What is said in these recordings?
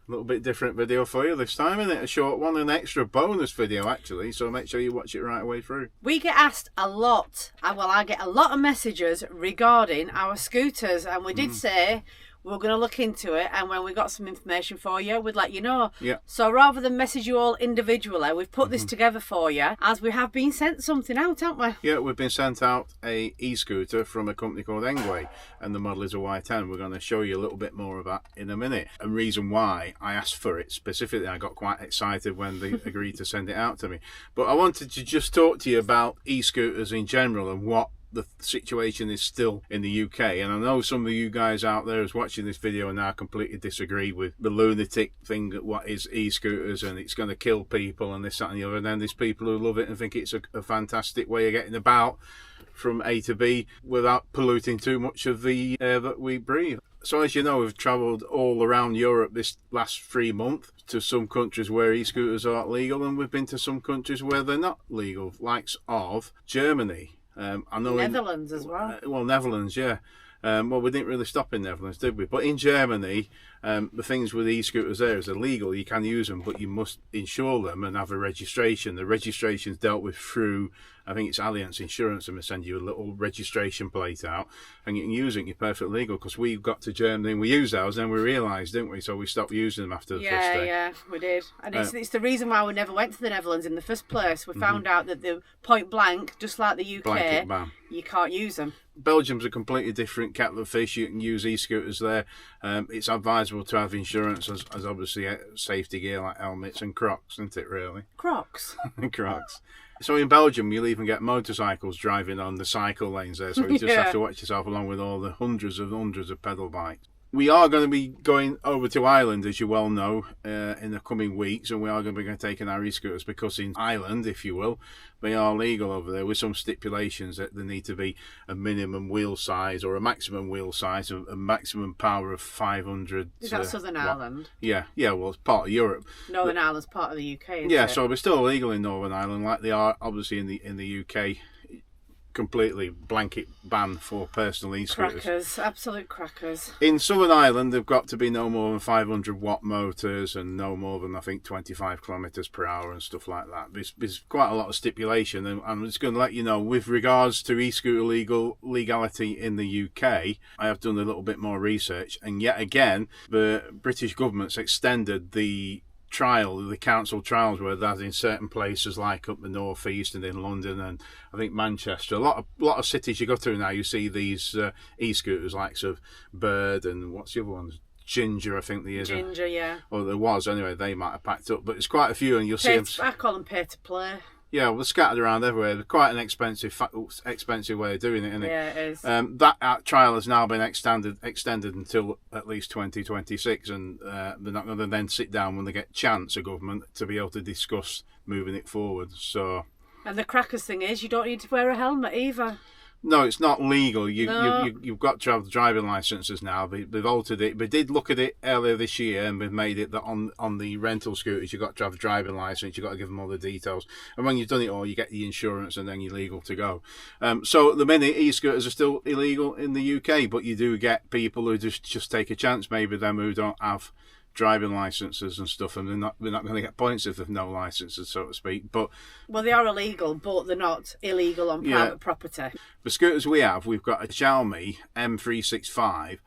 A little bit different video for you this time, isn't it? A short one, an extra bonus video actually, so make sure you watch it right away through. We get asked a lot, I get a lot of messages regarding our scooters, and we did say we were going to look into it, and when we got some information for you, we'd let you know. Yeah. So rather than message you all individually, we've put this together for you, as we have been sent something out, haven't we? Yeah, we've been sent out a e-scooter from a company called Engway, and the model is a Y10. We're going to show you a little bit more of that in a minute. And reason why I asked for it specifically, I got quite excited when they agreed to send it out to me. But I wanted to just talk to you about e-scooters in general and what the situation is still in the UK. And I know some of you guys out there who's watching this video now completely disagree with the lunatic thing that what is e-scooters and it's going to kill people and this, that and the other. And then there's people who love it and think it's a fantastic way of getting about from A to B without polluting too much of the air that we breathe. So as you know, we've travelled all around Europe this last 3 months to some countries where e-scooters are legal, and we've been to some countries where they're not legal, likes of Germany. I know Netherlands as well. Well, Netherlands, yeah. Well, we didn't really stop in Netherlands, did we? But in Germany, the things with e-scooters there is illegal. You can use them, but you must insure them and have a registration. The registration's dealt with through, I think it's Allianz Insurance, and they send you a little registration plate out, and you can use it. You're perfectly legal, because we got to Germany and we used ours, and we realised, didn't we? So we stopped using them after the first day. Yeah, we did. And it's the reason why we never went to the Netherlands in the first place. We found out that the point blank, just like the UK, Blanket ban. You can't use them. Belgium's a completely different kettle of fish. You can use e-scooters there. It's advisable to have insurance as obviously safety gear like helmets and Crocs, isn't it, really? Crocs? Crocs. So in Belgium, you'll even get motorcycles driving on the cycle lanes there, so you just have to watch yourself along with all the hundreds of pedal bikes. We are going to be going over to Ireland, as you well know, in the coming weeks, and we are going to be taking our e-scooters, because in Ireland, if you will, they are legal over there with some stipulations that there need to be a minimum wheel size or a maximum wheel size, a maximum power of 500. Is that Southern Ireland? Yeah, well, it's part of Europe. Northern Ireland's part of the UK, isn't yeah, it? so we're still illegal in Northern Ireland, like they are obviously in the UK. Completely blanket ban for personal e-scooters. Crackers, absolute crackers. In Southern Ireland, they've got to be no more than 500 watt motors and no more than, I think, 25 kilometres per hour and stuff like that. There's quite a lot of stipulation, and I'm just going to let you know, with regards to e-scooter legality in the UK, I have done a little bit more research, and yet again, the British government's extended the council trials where that's in certain places like up the northeast and in London and I think Manchester. A lot of cities you go to now, you see these e-scooters likes of Bird and what's the other ones? Ginger, I think there is. Ginger, yeah. Or there was anyway. They might have packed up, but it's quite a few, and you'll see them. I call them pay to play. Yeah, well, they're scattered around everywhere. They're quite an expensive way of doing it, isn't it? Yeah, it is. That trial has now been extended until at least 2026, and they're not going to then sit down when they get chance of government to be able to discuss moving it forward. So. And the crackers thing is, you don't need to wear a helmet either. No, it's not legal. You've got to have driving licences now. They've altered it. They did look at it earlier this year, and they've made it that on the rental scooters you've got to have a driving licence. You've got to give them all the details, and when you've done it all, you get the insurance, and then you're legal to go. So at the minute, e-scooters are still illegal in the UK, but you do get people who just take a chance. Maybe them who don't have driving licences and stuff, and they're not going to get points if they've no licences, so to speak. But well, they are illegal, but they're not illegal on private property. The scooters we've got a Xiaomi M365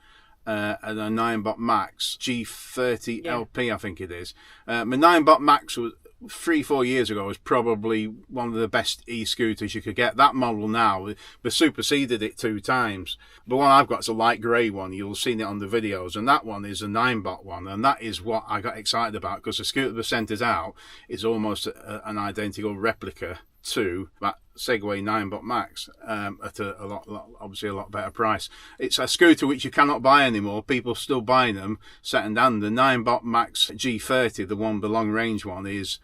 and a 9-bot Max G30 LP, I think it is. My 9-bot Max was 3-4 years ago was probably one of the best e-scooters you could get. That model now, they superseded it 2 times. The one I've got is a light grey one. You'll have seen it on the videos, and that one is a 9-bot one, and that is what I got excited about, because the scooter they sent us out is almost an identical replica to that Segway 9-bot Max at obviously a lot better price. It's a scooter which you cannot buy anymore. People still buying them second hand. The 9-bot Max G30, the long range one, is,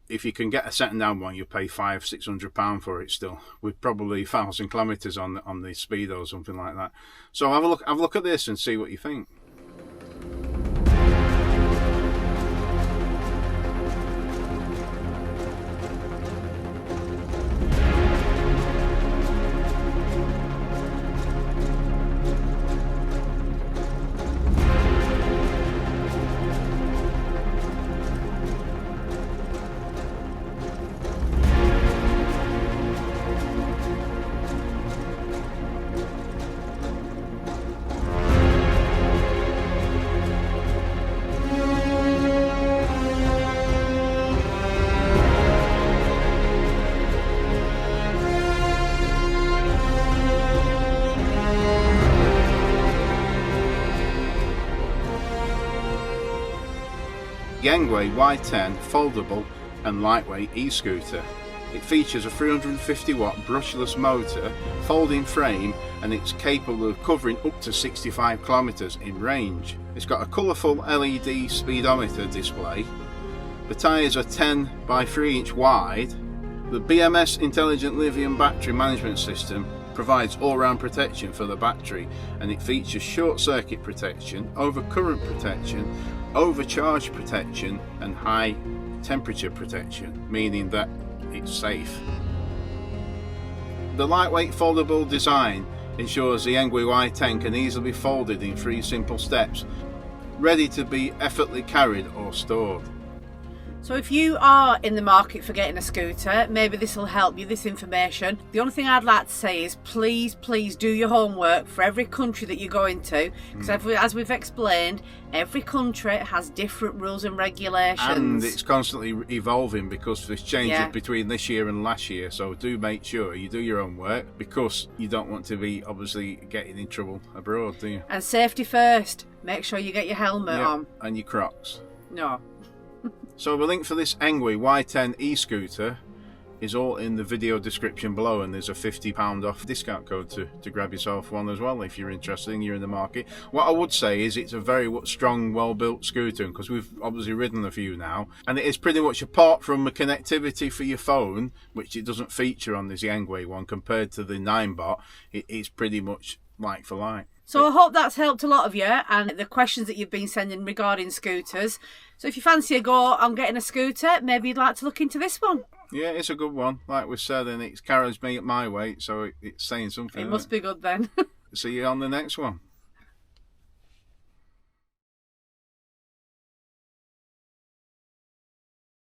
if you can get a second hand one, you'll pay £500-600 for it still, with probably 1,000 kilometres on the speedo or something like that. So have a look at this and see what you think. Yangwei Y10 foldable and lightweight e-scooter. It features a 350 watt brushless motor, folding frame, and it's capable of covering up to 65 kilometers in range. It's got a colourful LED speedometer display. The tyres are 10 by 3 inch wide. The BMS Intelligent Lithium Battery Management System provides all-round protection for the battery, and it features short circuit protection, overcurrent protection, overcharge protection, and high temperature protection, meaning that it's safe. The lightweight foldable design ensures the Yangwei Y10 can easily be folded in 3 simple steps, ready to be effortlessly carried or stored. So if you are in the market for getting a scooter, maybe this will help you, this information. The only thing I'd like to say is please do your homework for every country that you go into, because as we've explained, every country has different rules and regulations. And it's constantly evolving because there's changes between this year and last year, so do make sure you do your own work, because you don't want to be obviously getting in trouble abroad, do you? And safety first. Make sure you get your helmet on. And your Crocs. No. So the link for this Yangwei Y10 e-scooter is all in the video description below, and there's a £50 off discount code to grab yourself one as well if you're interested and you're in the market. What I would say is it's a very strong, well-built scooter, because we've obviously ridden a few now, and it is pretty much, apart from the connectivity for your phone, which it doesn't feature on this Yangwei one compared to the 9bot, it is pretty much like for like. So I hope that's helped a lot of you and the questions that you've been sending regarding scooters. So if you fancy a go on getting a scooter, maybe you'd like to look into this one. Yeah, it's a good one. Like we said, and it carries me at my weight, so it's saying something. It must be good then. See you on the next one.